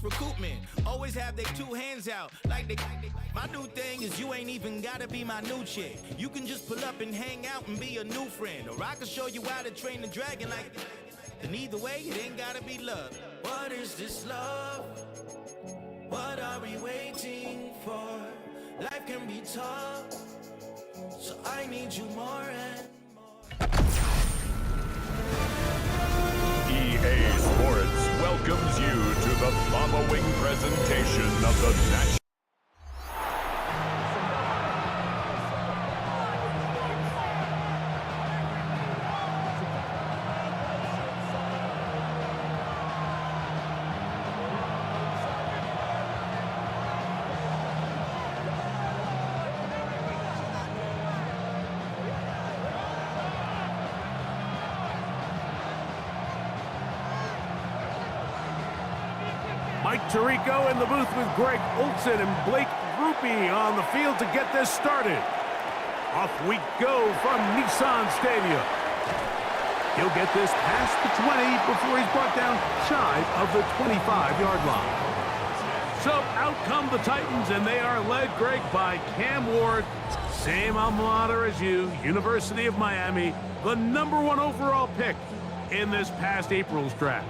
recoupment. Always have their two hands out, like they. My new thing is you ain't even gotta be my new chick. You can just pull up and hang out and be a new friend. Or I can show you how to train the dragon like. And either way, it ain't gotta be love. What is this love? What are we waiting for? Life can be tough, so I need you more and more. EA Sports welcomes you to the following presentation of the National. Mike Tirico in the booth with Greg Olson and Blake Grupe on the field to get this started. Off we go from Nissan Stadium. He'll get this past the 20 before he's brought down shy of the 25-yard line. So out come the Titans, and they are led, Greg, by Cam Ward. Same alma mater as you, University of Miami, the #1 overall pick in this past April's draft.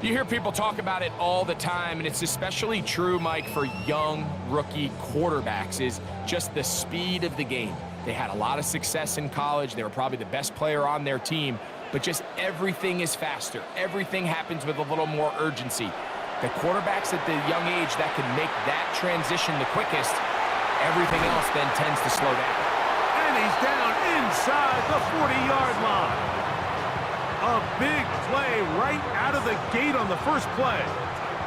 You hear people talk about it all the time, and it's especially true, Mike, for young rookie quarterbacks, is just the speed of the game. They had a lot of success in college. They were probably the best player on their team, but just everything is faster. Everything happens with a little more urgency. The quarterbacks at the young age that can make that transition the quickest, everything else then tends to slow down. And he's down inside the 40-yard line. A big play right out of the gate on the first play.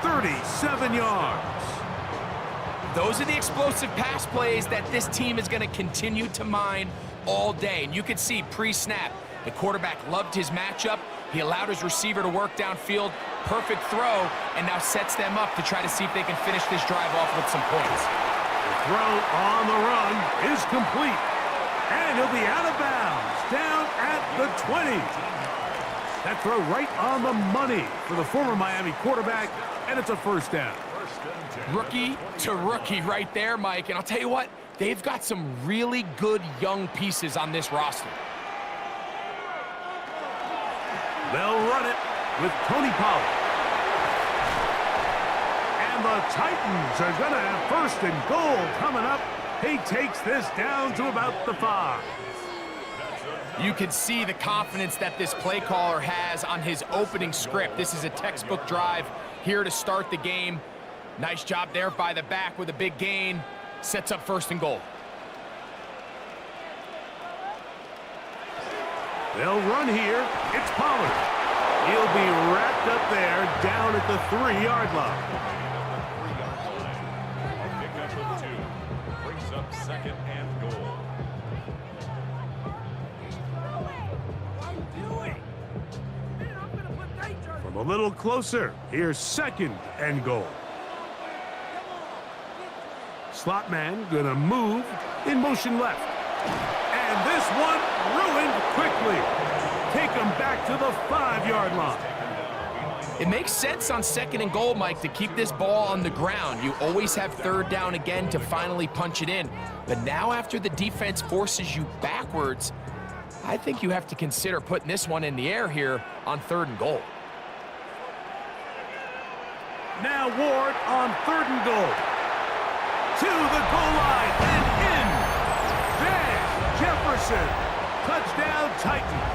37 yards. Those are the explosive pass plays that this team is going to continue to mine all day. And you can see pre-snap, the quarterback loved his matchup. He allowed his receiver to work downfield. Perfect throw, and now sets them up to try to see if they can finish this drive off with some points. The throw on the run is complete. And he'll be out of bounds, down at the 20. That throw right on the money for the former Miami quarterback, and it's a first down. Rookie to rookie right there, Mike. And I'll tell you what, they've got some really good young pieces on this roster. They'll run it with Tony Pollard. And the Titans are going to have first and goal coming up. He takes this down to about the 5. You can see the confidence that this play caller has on his opening script. This is a textbook drive here to start the game. Nice job there by the back with a big gain. Sets up first and goal. They'll run here. It's Pollard. He'll be wrapped up there down at the 3-yard line. Pickup of 2 brings up second and goal. From a little closer, here's second and goal. Slot man gonna move in motion left. And this one ruined quickly. Take him back to the 5-yard line. It makes sense on second and goal, Mike, to keep this ball on the ground. You always have third down again to finally punch it in. But now after the defense forces you backwards, I think you have to consider putting this one in the air here on third and goal. Now Ward on third and goal. To the goal line and in. Van Jefferson. Touchdown Titans.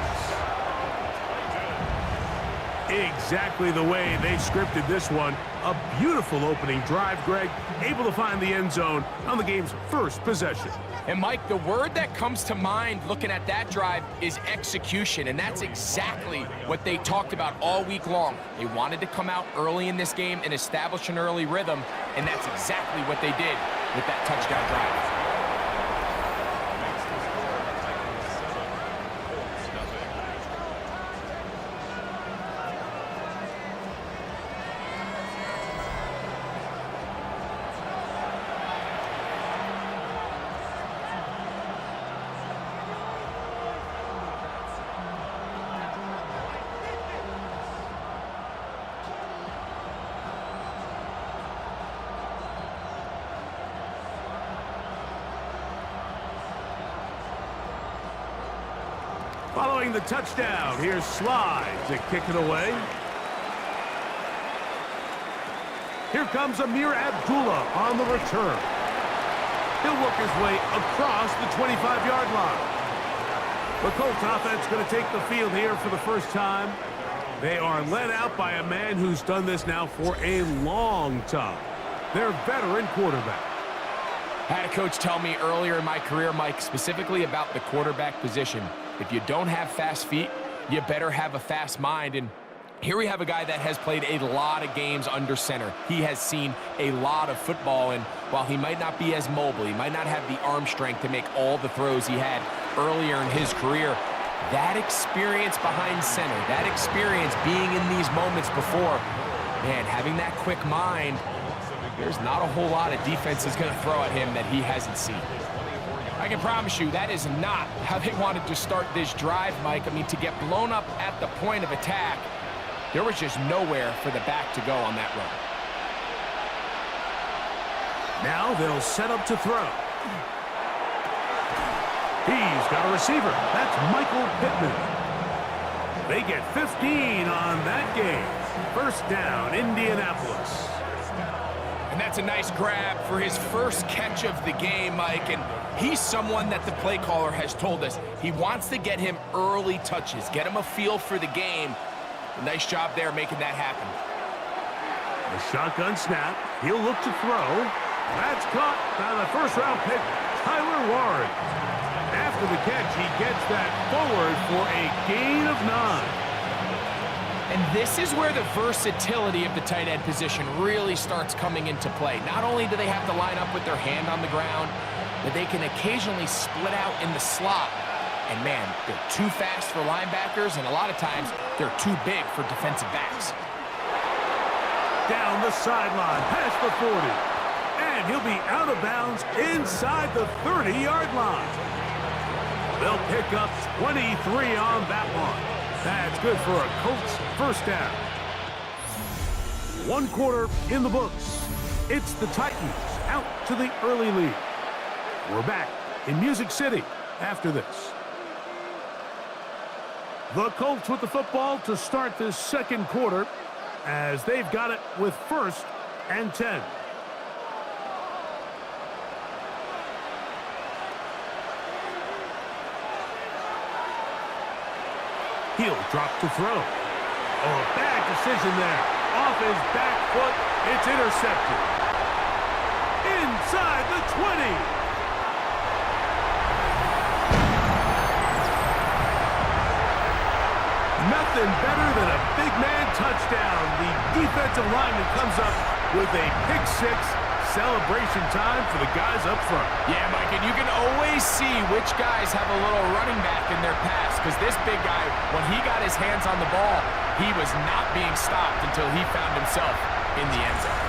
Exactly the way they scripted this one. A beautiful opening drive, Greg. Able to find the end zone on the game's first possession. And Mike, the word that comes to mind looking at that drive is execution, and that's exactly what they talked about all week long. They wanted to come out early in this game and establish an early rhythm, and that's exactly what they did with that touchdown drive. Following the touchdown, here's Slide to kick it away. Here comes Amir Abdullah on the return. He'll work his way across the 25-yard line. The Colts offense going to take the field here for the first time. They are led out by a man who's done this now for a long time. Their veteran quarterback. I had a coach tell me earlier in my career, Mike, specifically about the quarterback position. If you don't have fast feet, you better have a fast mind. And here we have a guy that has played a lot of games under center. He has seen a lot of football, and while he might not be as mobile, he might not have the arm strength to make all the throws he had earlier in his career, that experience behind center, that experience being in these moments before, man, having that quick mind, there's not a whole lot of defense is going to throw at him that he hasn't seen. I can promise you that is not how they wanted to start this drive, Mike. I mean, to get blown up at the point of attack, there was just nowhere for the back to go on that run. Now they'll set up to throw. He's got a receiver. That's Michael Pittman. They get 15 on that game. First down, Indianapolis. And that's a nice grab for his first catch of the game, Mike. And he's someone that the play caller has told us he wants to get him early touches, get him a feel for the game. A nice job there making that happen. The shotgun snap. He'll look to throw. That's caught by the first-round pick, Tyler Warren. After the catch, he gets that forward for a gain of 9. And this is where the versatility of the tight end position really starts coming into play. Not only do they have to line up with their hand on the ground, but they can occasionally split out in the slot. And man, they're too fast for linebackers, and a lot of times they're too big for defensive backs. Down the sideline, past the 40. And he'll be out of bounds inside the 30-yard line. They'll pick up 23 on that one. That's good for a Colts first down. One quarter in the books. It's the Titans out to the early lead. We're back in Music City after this. The Colts with the football to start this second quarter as they've got it with 1st and 10. He'll drop to throw. Oh, bad decision there. Off his back foot. It's intercepted. Inside the 20. Nothing better than a big man touchdown. The defensive lineman comes up with a pick six. Celebration time for the guys up front. Yeah, Mike, and you can always see which guys have a little running back in their pass, because this big guy, when he got his hands on the ball, he was not being stopped until he found himself in the end zone.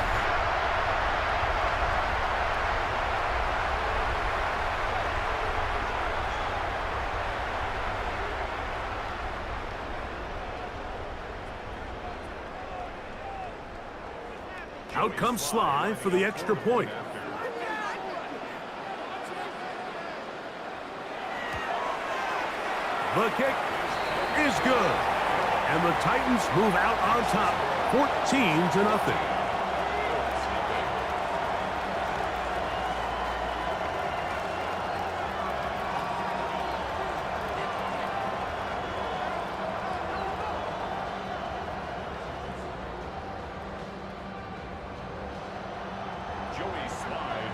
Out comes Sly for the extra point. The kick is good. And the Titans move out on top, 14-0.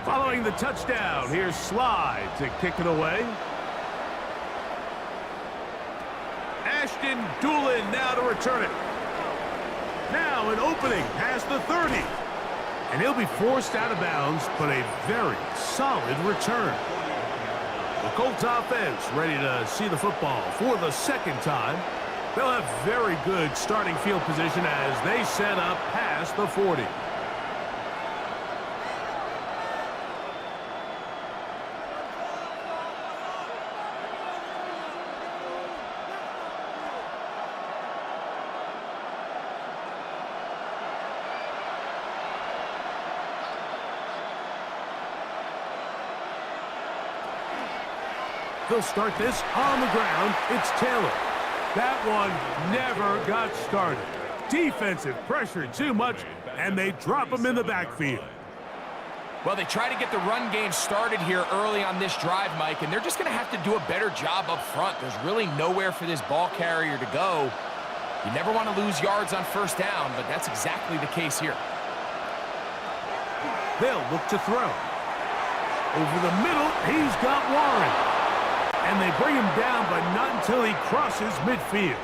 Following the touchdown, here's Slide to kick it away. Ashton Doolin now to return it. Now an opening past the 30. And he'll be forced out of bounds, but a very solid return. The Colts offense ready to see the football for the second time. They'll have very good starting field position as they set up past the 40. They'll start this on the ground. It's Taylor. That one never got started. Defensive pressure too much, and they drop him in the backfield. Well, they try to get the run game started here early on this drive, Mike, and they're just going to have to do a better job up front. There's really nowhere for this ball carrier to go. You never want to lose yards on first down, but that's exactly the case here. They'll look to throw. Over the middle, he's got Warren. And they bring him down, but not until he crosses midfield.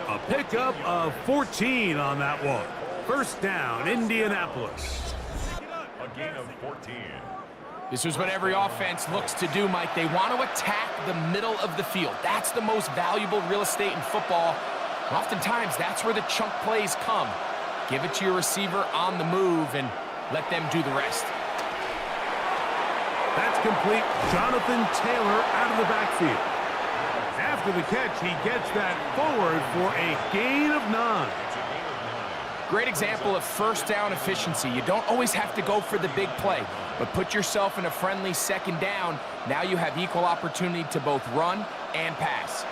A pickup of 14 on that one. First down, Indianapolis. A gain of 14. This is what every offense looks to do, Mike. They want to attack the middle of the field. That's the most valuable real estate in football. And oftentimes, that's where the chunk plays come. Give it to your receiver on the move and let them do the rest. That's complete. Jonathan Taylor out of the backfield. After the catch, he gets that forward for a gain of 9. Great example of first down efficiency. You don't always have to go for the big play, but put yourself in a friendly second down. Now you have equal opportunity to both run and pass.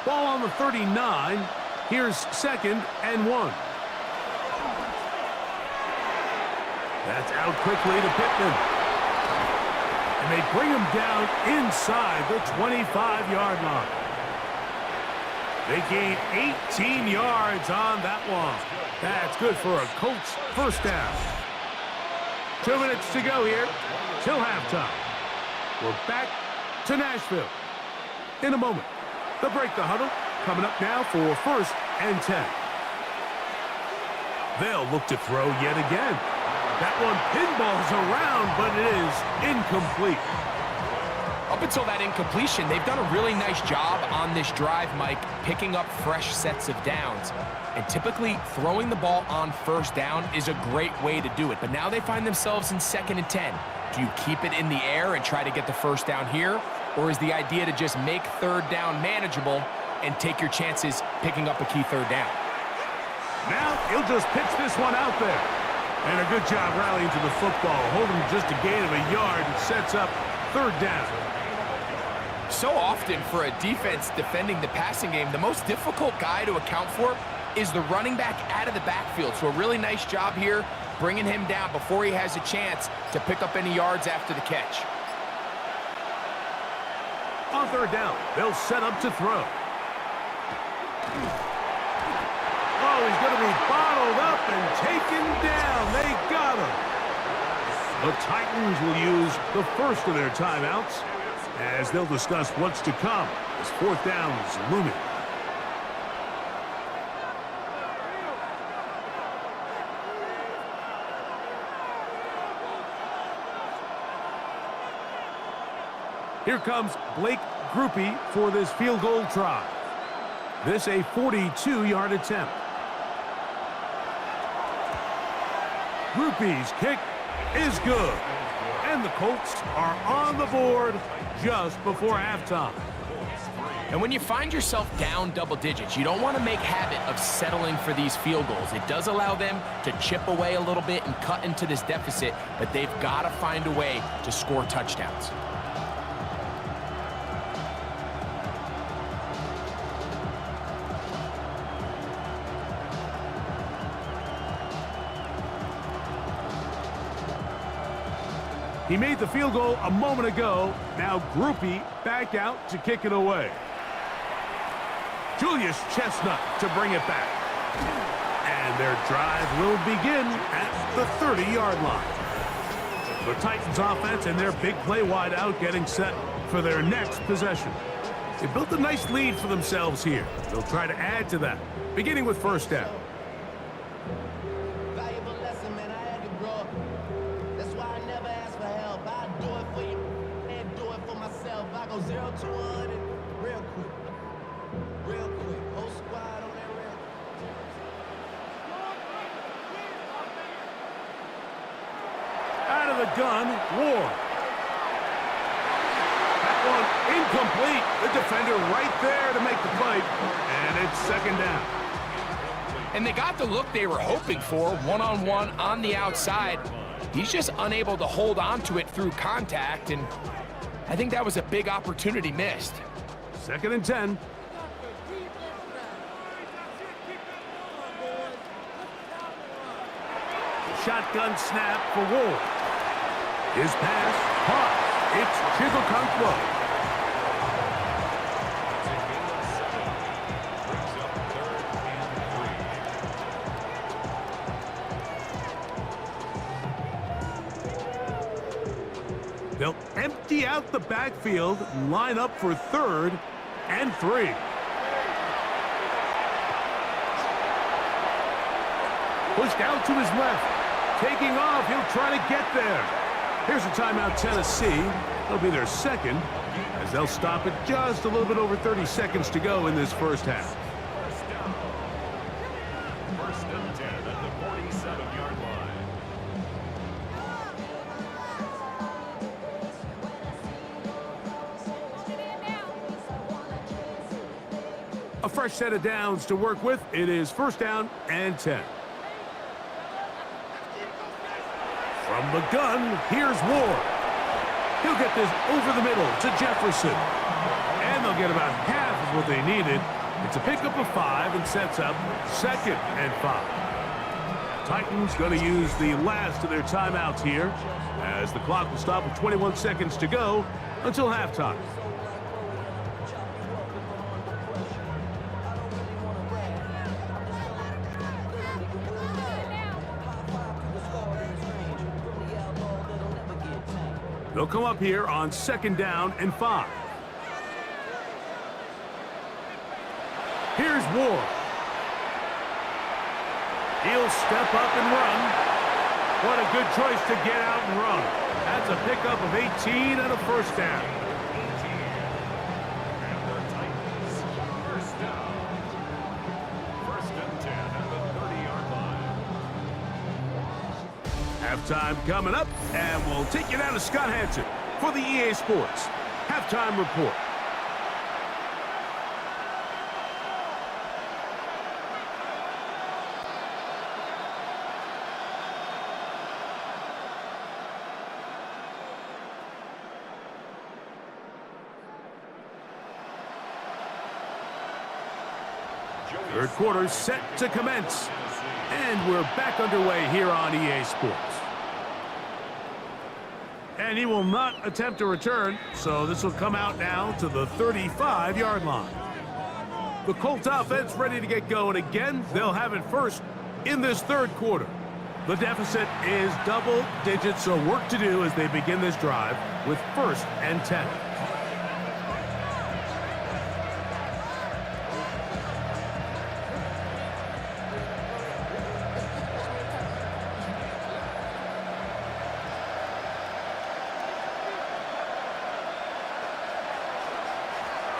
Ball on the 39. Here's 2nd and 1. That's out quickly to Pittman. And they bring him down inside the 25-yard line. They gain 18 yards on that one. That's good for a Colts first down. 2 minutes to go here till halftime. We're back to Nashville in a moment. They'll break the huddle. Coming up now for 1st and 10. They'll look to throw yet again. That one pinballs around, but it is incomplete. Up until that incompletion, they've done a really nice job on this drive, Mike, picking up fresh sets of downs. And typically, throwing the ball on first down is a great way to do it. But now they find themselves in 2nd and 10. Do you keep it in the air and try to get the first down here? Or is the idea to just make 3rd down manageable and take your chances picking up a key 3rd down? Now he'll just pitch this one out there. And a good job rallying to the football, holding just a gain of a yard and sets up 3rd down. So often for a defense defending the passing game, the most difficult guy to account for is the running back out of the backfield. So a really nice job here, bringing him down before he has a chance to pick up any yards after the catch. On 3rd down, they'll set up to throw. Oh, he's going to be bottled up and taken down. They got him. The Titans will use the first of their timeouts as they'll discuss what's to come as 4th down is looming. Here comes Blake Grupe for this field goal try. This a 42-yard attempt. Grupe's kick is good. And the Colts are on the board just before halftime. And when you find yourself down double digits, you don't want to make habit of settling for these field goals. It does allow them to chip away a little bit and cut into this deficit, but they've got to find a way to score touchdowns. He made the field goal a moment ago. Now Grupe back out to kick it away. Julius Chestnut to bring it back. And their drive will begin at the 30-yard line. The Titans offense and their big play wideout getting set for their next possession. They built a nice lead for themselves here. They'll try to add to that, beginning with 1st down. Valuable lesson, man. I had to grow up. That's why I never ask for help. I do it for you and do it for myself. I go 0 to 100 real quick. Real quick. Whole squad on that real. Out of the gun, Ward. That one incomplete. The defender right there to make the fight. And it's 2nd down. And they got the look they were hoping for, one-on-one on the outside. He's just unable to hold on to it through contact, and I think that was a big opportunity missed. 2nd and 10. shotgun snap for Ward. His pass, caught. It's Chigokankwo. They'll empty out the backfield, line up for 3rd and 3. Pushed out to his left. Taking off, he'll try to get there. Here's a timeout, Tennessee. It'll be their second, as they'll stop it just a little bit over 30 seconds to go in this first half. First and 10 at the 47-yard line. A fresh set of downs to work with. It is 1st down and 10. From the gun, here's Ward. He'll get this over the middle to Jefferson. And they'll get about half of what they needed. It's a pickup of 5 and sets up 2nd and 5. Titans going to use the last of their timeouts here, as the clock will stop with 21 seconds to go until halftime. They'll come up here on 2nd down and 5. Here's Ward. He'll step up and run. What a good choice to get out and run. That's a pickup of 18 and a 1st down. And the Titans, 1st down. 1st and 10 at the 30-yard line. Halftime coming up, and we'll take you down to Scott Hansen for the EA Sports Halftime Report. Third quarter set to commence, and we're back underway here on EA Sports. And he will not attempt to return, so this will come out now to the 35-yard line. The Colts offense ready to get going again. They'll have it first in this 3rd quarter. The deficit is double digits, so work to do as they begin this drive with 1st and 10.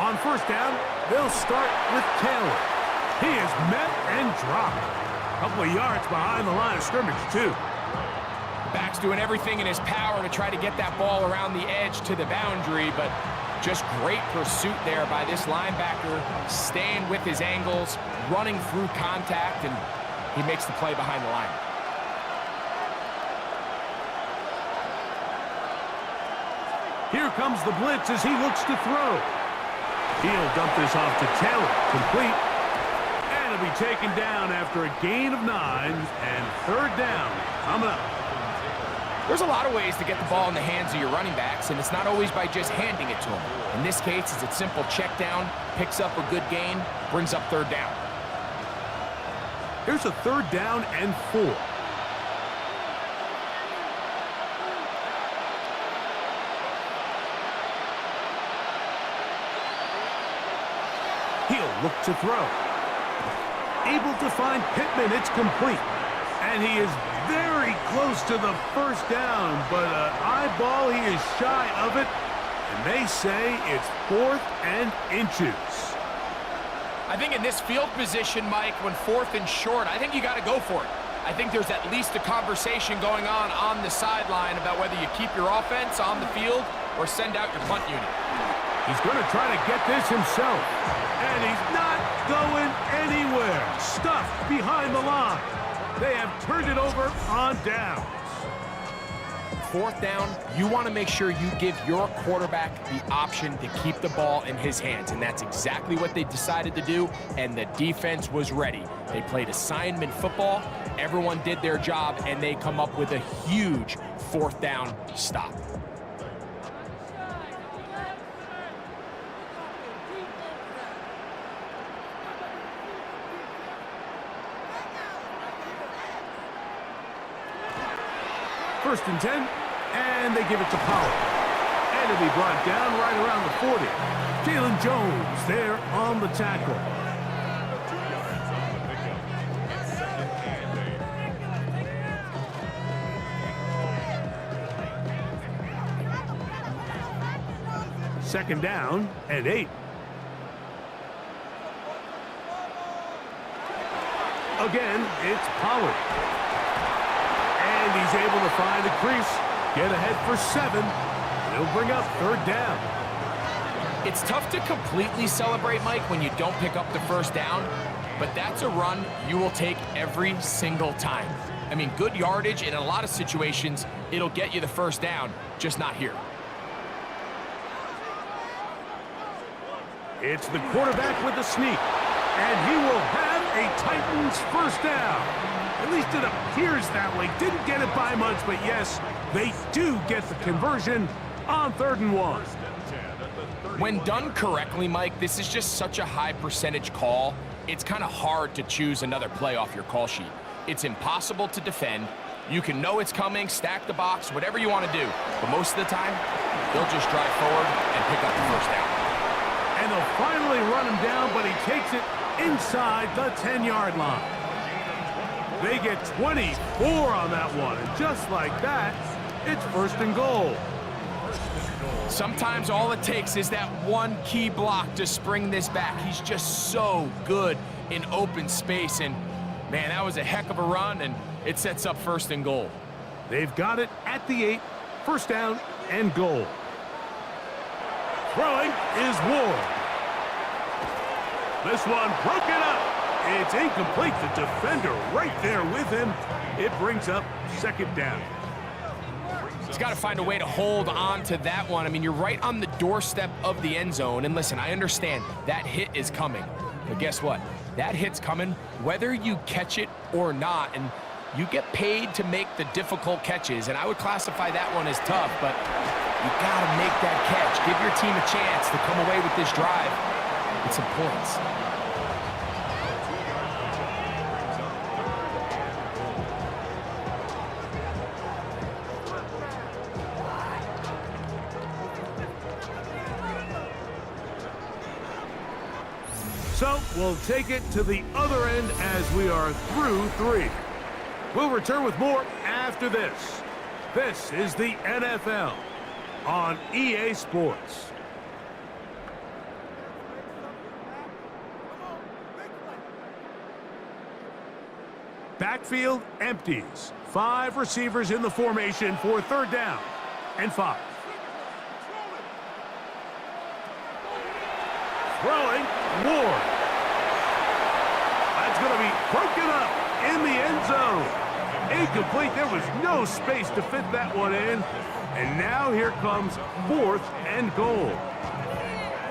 On 1st down, they'll start with Taylor. He is met and dropped. A couple of yards behind the line of scrimmage, too. Back's doing everything in his power to try to get that ball around the edge to the boundary, but just great pursuit there by this linebacker, staying with his angles, running through contact, and he makes the play behind the line. Here comes the blitz as he looks to throw. He'll dump this off to Taylor, complete. And it'll be taken down after a gain of 9, and 3rd down coming up. There's a lot of ways to get the ball in the hands of your running backs, and it's not always by just handing it to them. In this case, it's a simple check down, picks up a good gain, brings up 3rd down. Here's a 3rd down and 4. He'll look to throw. Able to find Pittman. It's complete. And he is very close to the 1st down, but an eyeball, he is shy of it. And they say it's 4th and inches. I think in this field position, Mike, when 4th and short, I think you got to go for it. I think there's at least a conversation going on the sideline about whether you keep your offense on the field or send out your punt unit. He's going to try to get this himself. And he's not going anywhere. Stuffed behind the line. They have turned it over on downs. 4th down, you want to make sure you give your quarterback the option to keep the ball in his hands, and that's exactly what they decided to do, and the defense was ready. They played assignment football, everyone did their job, and they come up with a huge 4th down stop. First and 10, and they give it to Pollard. And it'll be brought down right around the 40. Jalen Jones there on the tackle. Second down and 8. Again, it's Pollard. And he's able to find the crease, get ahead for 7. He'll bring up 3rd down. It's tough to completely celebrate, Mike, when you don't pick up the 1st down, but that's a run you will take every single time. I mean, good yardage, and in a lot of situations, it'll get you the 1st down, just not here. It's the quarterback with the sneak, and he will have a Titans 1st down. At least it appears that way. Didn't get it by much, but yes, they do get the conversion on 3rd and 1. When done correctly, Mike, this is just such a high percentage call. It's kind of hard to choose another play off your call sheet. It's impossible to defend. You can know it's coming, stack the box, whatever you want to do. But most of the time, they'll just drive forward and pick up the 1st down. And they'll finally run him down, but he takes it inside the 10-yard line. They get 24 on that one, and just like that, it's 1st and goal. Sometimes all it takes is that one key block to spring this back. He's just so good in open space, and man, that was a heck of a run, and it sets up 1st and goal. They've got it at the 8, 1st down and goal. Throwing is Ward. This one broken up. It's incomplete. The defender right there with him. It brings up 2nd down. He's got to find a way to hold on to that one. I mean, you're right on the doorstep of the end zone. And listen, I understand that hit is coming. But guess what? That hit's coming whether you catch it or not. And you get paid to make the difficult catches. And I would classify that one as tough, but you got to make that catch. Give your team a chance to come away with this drive with some points. So we'll take it to the other end as we are through 3. We'll return with more after this. This is the NFL on EA Sports. Backfield empties. 5 receivers in the formation for 3rd down and 5. Throwing, Ward. That's going to be broken up in the end zone. Incomplete. There was no space to fit that one in. And now here comes 4th and goal.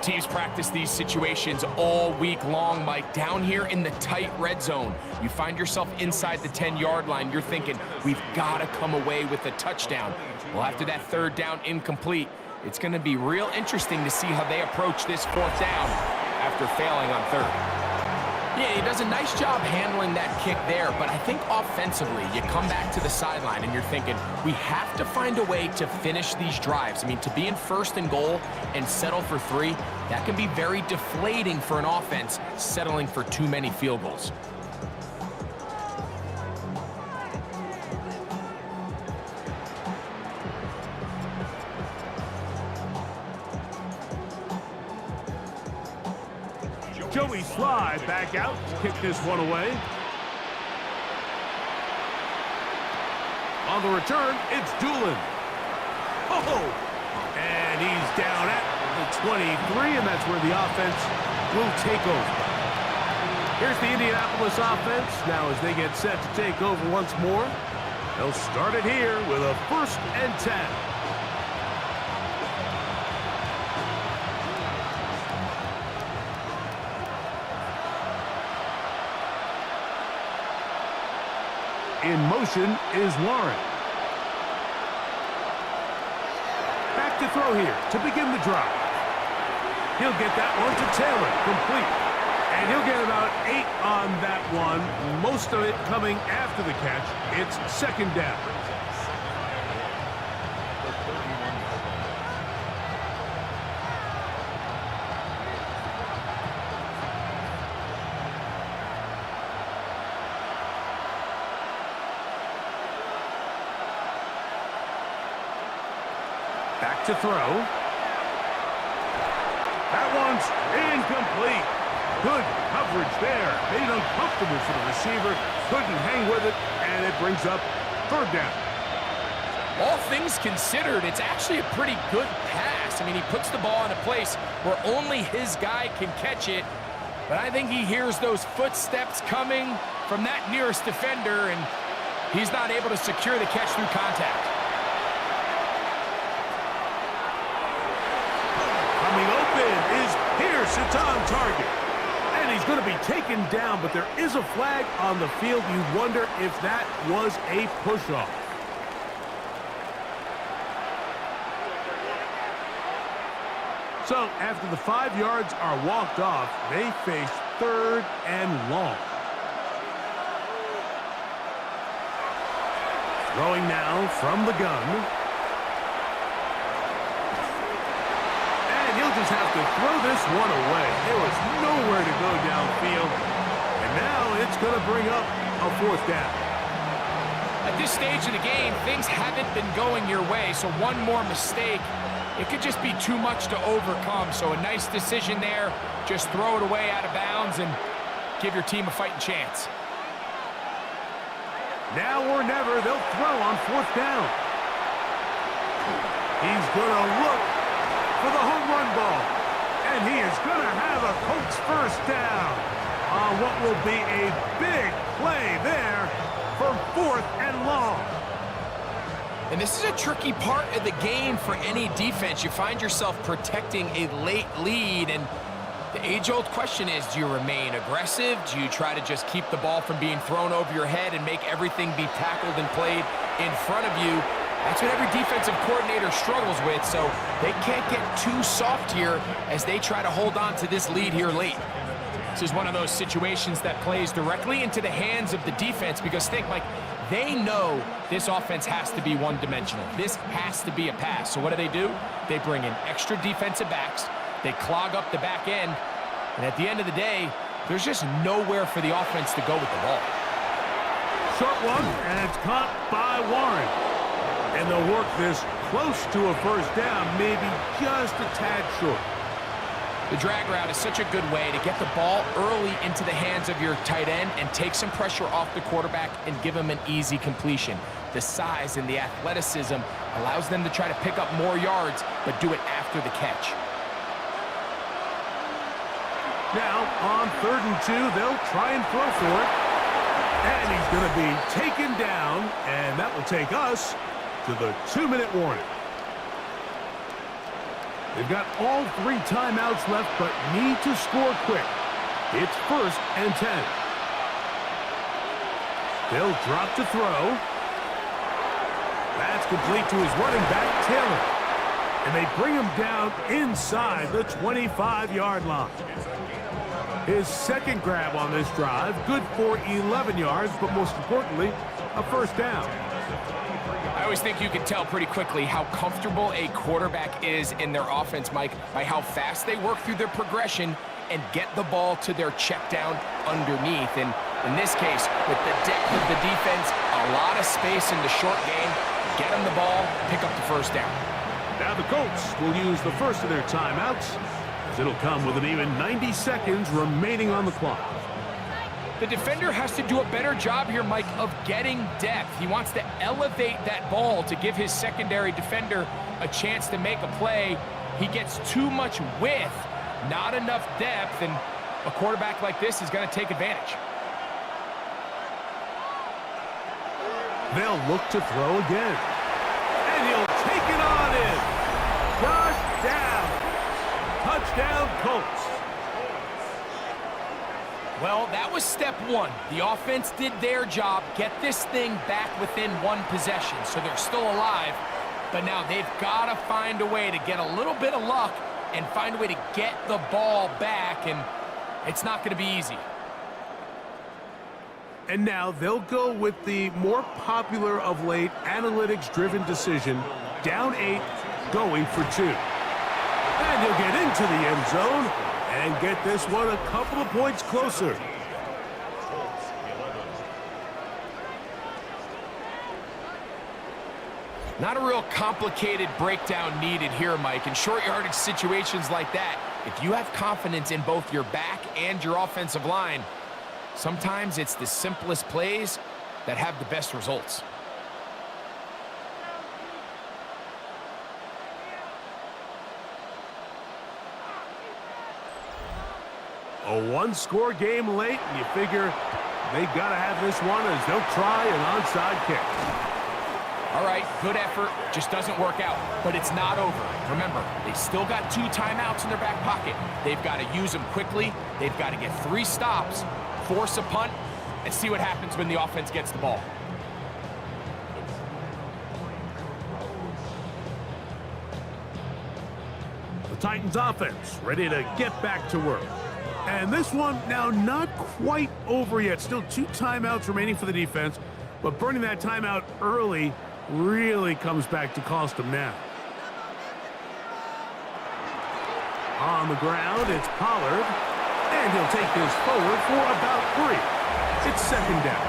Teams practice these situations all week long, Mike. Down here in the tight red zone, you find yourself inside the 10-yard line. You're thinking, we've got to come away with a touchdown. Well, after that 3rd down incomplete, it's going to be real interesting to see how they approach this 4th down after failing on 3rd. Yeah, he does a nice job handling that kick there, but I think offensively, you come back to the sideline and you're thinking, we have to find a way to finish these drives. I mean, to be in 1st and goal and settle for 3, that can be very deflating for an offense settling for too many field goals. Joey Sly back out, kick this one away. On the return, it's Doolin. Oh! And he's down at the 23, and that's where the offense will take over. Here's the Indianapolis offense now as they get set to take over once more. They'll start it here with a 1st and 10. In motion is Warren. Back to throw here to begin the drive. He'll get that one to Taylor, complete. And he'll get about 8 on that one, most of it coming after the catch. It's 2nd down. Back to throw. That one's incomplete. Good coverage there. Made it uncomfortable for the receiver. Couldn't hang with it, and it brings up 3rd down. All things considered, it's actually a pretty good pass. I mean, he puts the ball in a place where only his guy can catch it. But I think he hears those footsteps coming from that nearest defender, and he's not able to secure the catch through contact. Coming open is Pierce. It's on target. And he's going to be taken down, but there is a flag on the field. You wonder if that was a push-off. So after the 5 yards are walked off, they face 3rd and long. Throwing now from the gun. And he'll just have to throw this one away. There was nowhere to go downfield. And now it's going to bring up a 4th down. At this stage of the game, things haven't been going your way, so one more mistake, it could just be too much to overcome. So a nice decision there. Just throw it away out of bounds and give your team a fighting chance. Now or never, they'll throw on 4th down. He's going to look for the home run ball. And he is going to have a Colts 1st down on what will be a big play there for 4th and long. And this is a tricky part of the game for any defense. You find yourself protecting a late lead, and the age-old question is, do you remain aggressive? Do you try to just keep the ball from being thrown over your head and make everything be tackled and played in front of you? That's what every defensive coordinator struggles with, so they can't get too soft here as they try to hold on to this lead here late. This is one of those situations that plays directly into the hands of the defense, because think, Mike, they know this offense has to be one-dimensional. This has to be a pass. So what do? They bring in extra defensive backs. They clog up the back end. And at the end of the day, there's just nowhere for the offense to go with the ball. Short one, and it's caught by Warren. And they'll work this close to a 1st down, maybe just a tad short. The drag route is such a good way to get the ball early into the hands of your tight end and take some pressure off the quarterback and give him an easy completion. The size and the athleticism allows them to try to pick up more yards, but do it after the catch. Now, on 3rd and 2, they'll try and throw for it. And he's going to be taken down, and that will take us to the 2-minute warning. They've got all 3 timeouts left, but need to score quick. It's 1st and 10. They'll drop to throw. That's complete to his running back, Taylor. And they bring him down inside the 25-yard line. His 2nd grab on this drive, good for 11 yards, but most importantly, a 1st down. I always think you can tell pretty quickly how comfortable a quarterback is in their offense, Mike, by how fast they work through their progression and get the ball to their check down underneath. And in this case, with the depth of the defense, a lot of space in the short game, get them the ball, pick up the 1st down. Now the Colts will use the first of their timeouts, as it'll come with an even 90 seconds remaining on the clock. The defender has to do a better job here, Mike, of getting depth. He wants to elevate that ball to give his secondary defender a chance to make a play. He gets too much width, not enough depth, and a quarterback like this is going to take advantage. They'll look to throw again. And he'll take it on in. Touchdown. Touchdown, Colts. Well, that was step one. The offense did their job, get this thing back within one possession, so they're still alive. But now they've got to find a way to get a little bit of luck and find a way to get the ball back, and it's not going to be easy. And now they'll go with the more popular of late analytics-driven decision, down 8, going for 2. And he'll get into the end zone and get this one a couple of points closer. Not a real complicated breakdown needed here, Mike. In short yardage situations like that, if you have confidence in both your back and your offensive line, sometimes it's the simplest plays that have the best results. A one-score game late, and you figure they got to have this one as they'll try an onside kick. All right, good effort, just doesn't work out, but it's not over. Remember, they still got 2 timeouts in their back pocket. They've got to use them quickly. They've got to get 3 stops, force a punt, and see what happens when the offense gets the ball. The Titans offense ready to get back to work. And this one now not quite over yet. Still 2 timeouts remaining for the defense, but burning that timeout early really comes back to cost them now. On the ground, it's Pollard, and he'll take this forward for about 3. It's second down.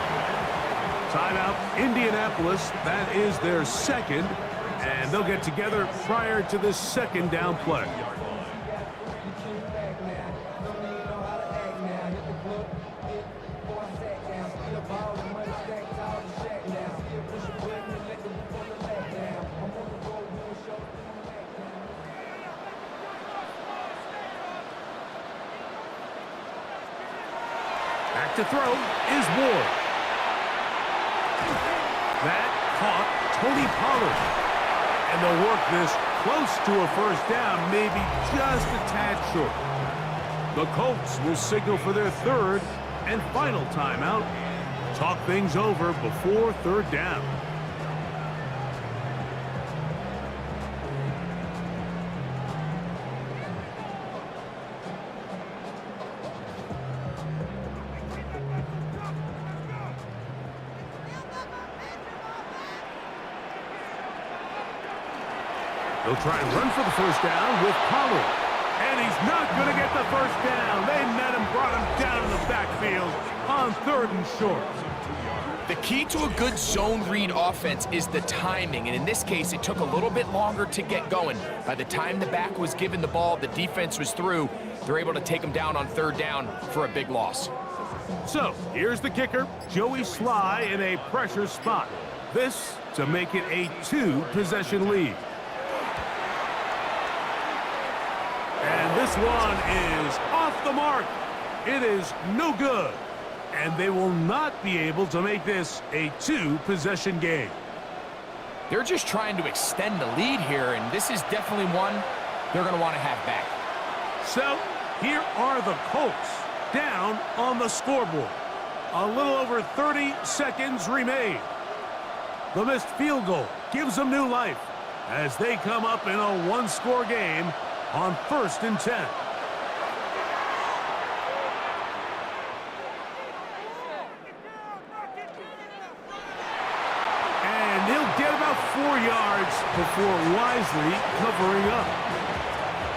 Timeout, Indianapolis. That is their second, and they'll get together prior to this second down play. Back to throw is Ward. That caught Tony Pollard. And they'll work this close to a first down, maybe just a tad short. The Colts will signal for their 3rd and final timeout. Talk things over before 3rd down. They'll try and run for the first down with Pollard. And he's not going to get the first down. They met him, brought him down in the backfield on 3rd and short. The key to a good zone read offense is the timing, and in this case, it took a little bit longer to get going. By the time the back was given the ball, the defense was through. They're able to take him down on 3rd down for a big loss. So, here's the kicker, Joey Sly in a pressure spot. This to make it a 2-possession lead. And this one is off the mark. It is no good. And they will not be able to make this a 2-possession game. They're just trying to extend the lead here, and this is definitely one they're going to want to have back. So, here are the Colts down on the scoreboard. A little over 30 seconds remain. The missed field goal gives them new life as they come up in a 1-score game on 1st and 10. And he'll get about 4 yards before wisely covering up.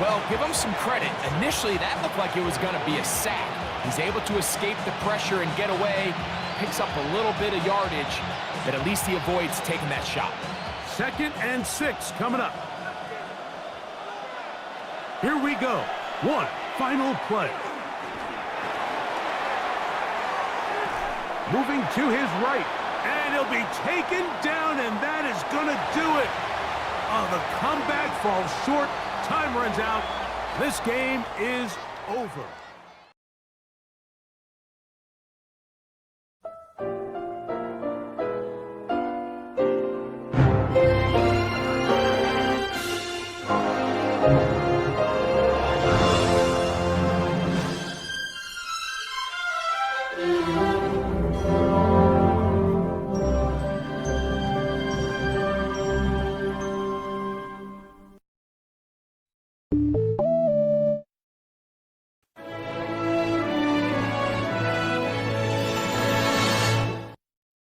Well, give him some credit. Initially, that looked like it was going to be a sack. He's able to escape the pressure and get away, picks up a little bit of yardage, but at least he avoids taking that shot. 2nd and 6 coming up. Here we go. One final play. Moving to his right, and he'll be taken down, and that is going to do it. Oh, the comeback falls short. Time runs out. This game is over.